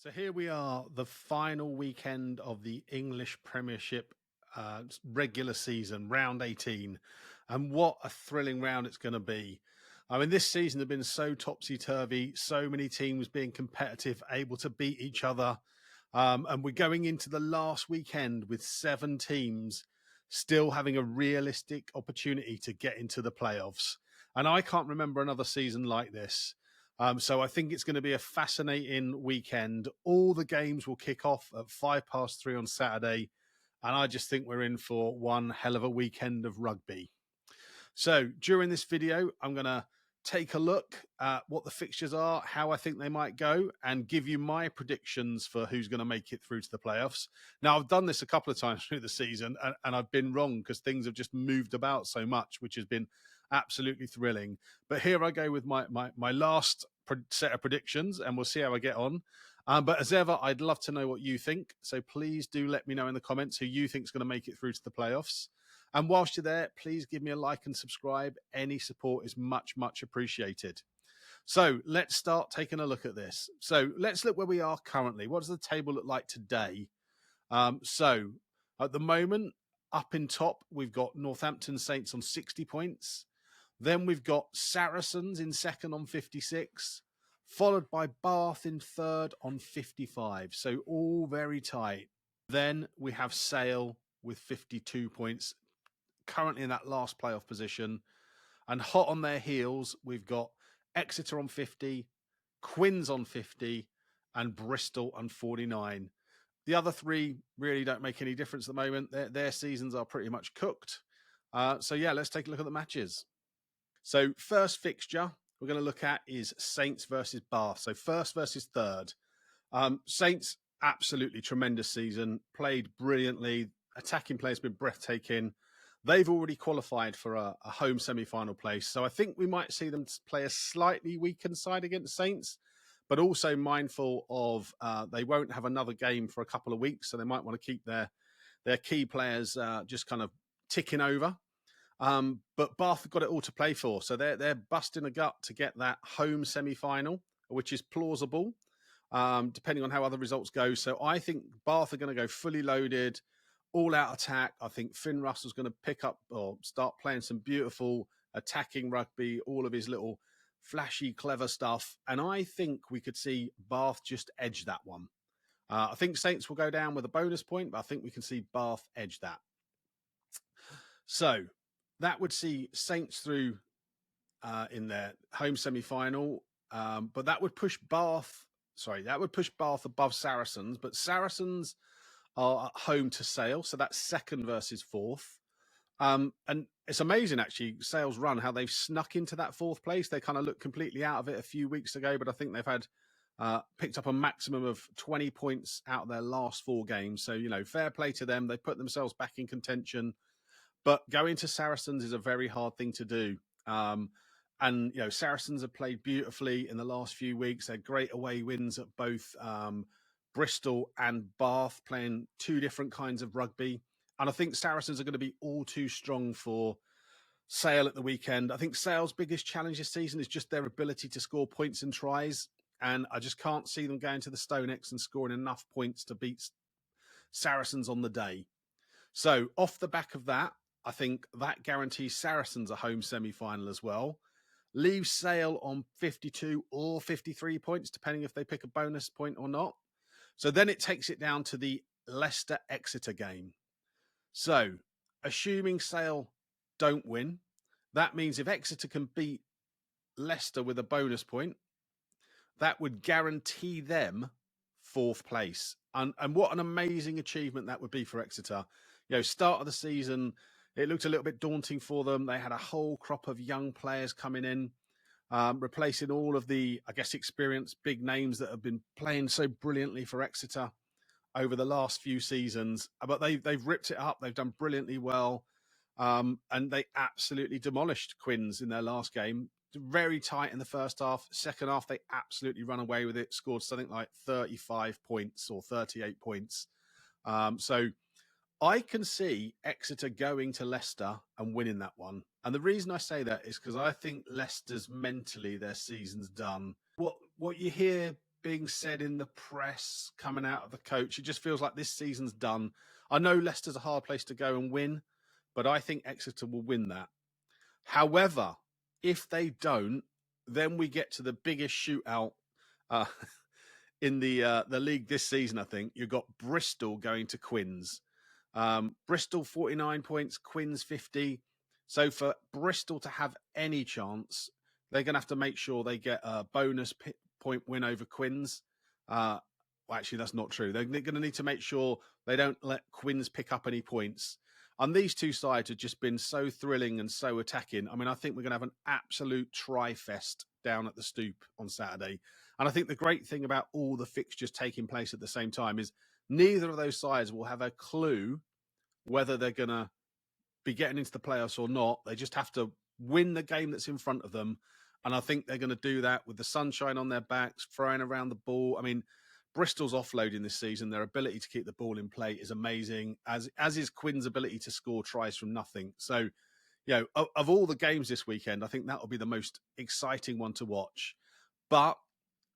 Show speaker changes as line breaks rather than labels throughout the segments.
So here we are, the final weekend of the English Premiership regular season, round 18. And what a thrilling round it's going to be. I mean, this season has been so topsy-turvy, so many teams being competitive, able to beat each other. And we're going into the last weekend with 7 teams still having a realistic opportunity to get into the playoffs. And I can't remember another season like this. So I think it's going to be a fascinating weekend. All the games will kick off at 3:05 on Saturday. And I just think we're in for one hell of a weekend of rugby. So during this video, I'm going to take a look at what the fixtures are, how I think they might go, and give you my predictions for who's going to make it through to the playoffs. Now, I've done this a couple of times through the season, and I've been wrong because things have just moved about so much, which has been absolutely thrilling. But here I go with my last set of predictions, and we'll see how I get on. But as ever, I'd love to know what you think. So please do let me know in the comments who you think is going to make it through to the playoffs. And whilst you're there, please give me a like and subscribe. Any support is much, much appreciated. So let's start taking a look at this. So let's look where we are currently. What does the table look like today? So at the moment, up in top, we've got Northampton Saints on 60 points. Then we've got Saracens in second on 56, followed by Bath in third on 55. So all very tight. Then we have Sale with 52 points, currently in that last playoff position. And hot on their heels, we've got Exeter on 50, Quins on 50, and Bristol on 49. The other three really don't make any difference at the moment. Their seasons are pretty much cooked. So yeah, let's take a look at the matches. So first fixture we're going to look at is Saints versus Bath. So first versus third. Saints, absolutely tremendous season, played brilliantly. Attacking play has been breathtaking. They've already qualified for a home semi-final place. So I think we might see them play a slightly weakened side against Saints, but also mindful of they won't have another game for a couple of weeks. So they might want to keep their key players just kind of ticking over. But Bath have got it all to play for. So they're busting a gut to get that home semi-final, which is plausible, depending on how other results go. So I think Bath are going to go fully loaded, all-out attack. I think Finn Russell's going to pick up or start playing some beautiful attacking rugby, all of his little flashy, clever stuff. And I think we could see Bath just edge that one. I think Saints will go down with a bonus point, but I think we can see Bath edge that. So that would see Saints through in their home semi-final, but that would push Bath. Sorry, that would push Bath above Saracens, but Saracens are at home to Sale, so that's second versus fourth. And it's amazing, actually, Sale's run, how they've snuck into that fourth place. They kind of looked completely out of it a few weeks ago, but I think they've had picked up a maximum of 20 points out of their last 4 games. So, you know, fair play to them. They put themselves back in contention. But going to Saracens is a very hard thing to do. And, you know, Saracens have played beautifully in the last few weeks. They had great away wins at both Bristol and Bath, playing 2 different kinds of rugby. And I think Saracens are going to be all too strong for Sale at the weekend. I think Sale's biggest challenge this season is just their ability to score points and tries. And I just can't see them going to the StoneX and scoring enough points to beat Saracens on the day. So off the back of that, I think that guarantees Saracens a home semi-final as well. Leaves Sale on 52 or 53 points, depending if they pick a bonus point or not. So then it takes it down to the Leicester-Exeter game. So assuming Sale don't win, that means if Exeter can beat Leicester with a bonus point, that would guarantee them 4th place. And what an amazing achievement that would be for Exeter. You know, start of the season, it looked a little bit daunting for them. They had a whole crop of young players coming in, replacing all of the, I guess, experienced big names that have been playing so brilliantly for Exeter over the last few seasons. But they've ripped it up. They've done brilliantly well. And they absolutely demolished Quins in their last game. Very tight in the first half. Second half, they absolutely run away with it. Scored something like 35 points or 38 points. So I can see Exeter going to Leicester and winning that one. And the reason I say that is because I think Leicester's mentally, their season's done. What you hear being said in the press coming out of the coach. It just feels like this season's done. I know Leicester's a hard place to go and win, but I think Exeter will win that. However, if they don't, then we get to the biggest shootout in the league this season. I think you've got Bristol going to Quins. Bristol 49 points, Quins 50. So for Bristol to have any chance, they're going to have to make sure they get a bonus point win over Quins. Well, actually, that's not true. They're going to need to make sure they don't let Quins pick up any points. And these two sides have just been so thrilling and so attacking. I mean, I think we're going to have an absolute tri-fest down at the Stoop on Saturday. And I think the great thing about all the fixtures taking place at the same time is neither of those sides will have a clue whether they're going to be getting into the playoffs or not. They just have to win the game that's in front of them. And I think they're going to do that with the sunshine on their backs, throwing around the ball. I mean, Bristol's offloading this season, their ability to keep the ball in play is amazing, as is Quinn's ability to score tries from nothing. So, you know, of all the games this weekend, I think that will be the most exciting one to watch. But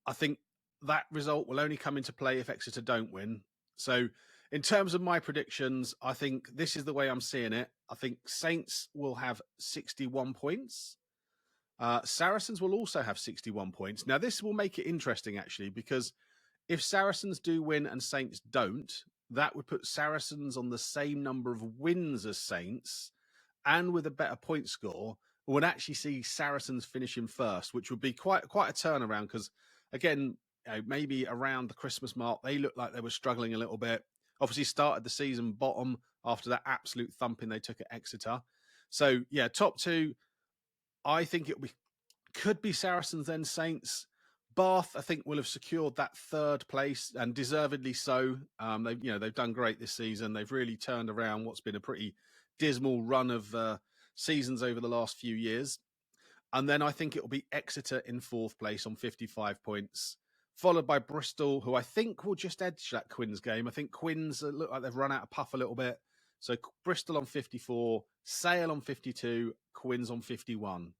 I think that result will only come into play if Exeter don't win. So in terms of my predictions, I think this is the way I'm seeing it. I think Saints will have 61 points. Saracens will also have 61 points. Now, this will make it interesting, actually, because if Saracens do win and Saints don't, that would put Saracens on the same number of wins as Saints and with a better point score. Would actually see Saracens finishing first, which would be quite a turnaround because, again, you know, maybe around the Christmas mark, they looked like they were struggling a little bit. Obviously started the season bottom after that absolute thumping they took at Exeter. So, yeah, top two, I think could be Saracens then Saints. Bath, I think, will have secured that third place, and deservedly so. They've done great this season. They've really turned around what's been a pretty dismal run of seasons over the last few years. And then I think it will be Exeter in fourth place on 55 points, followed by Bristol, who I think will just edge that Quins game. I think Quins look like they've run out of puff a little bit. So Bristol on 54, Sale on 52, Quins on 51.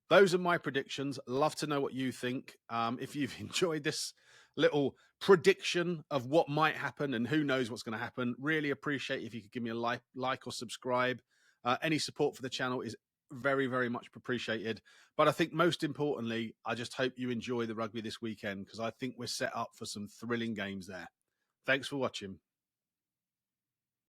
Those are my predictions. Love to know what you think. If you've enjoyed this little prediction of what might happen and who knows what's going to happen, really appreciate if you could give me a like or subscribe. Any support for the channel is very, very much appreciated. But I think most importantly, I just hope you enjoy the rugby this weekend because I think we're set up for some thrilling games there. Thanks for watching.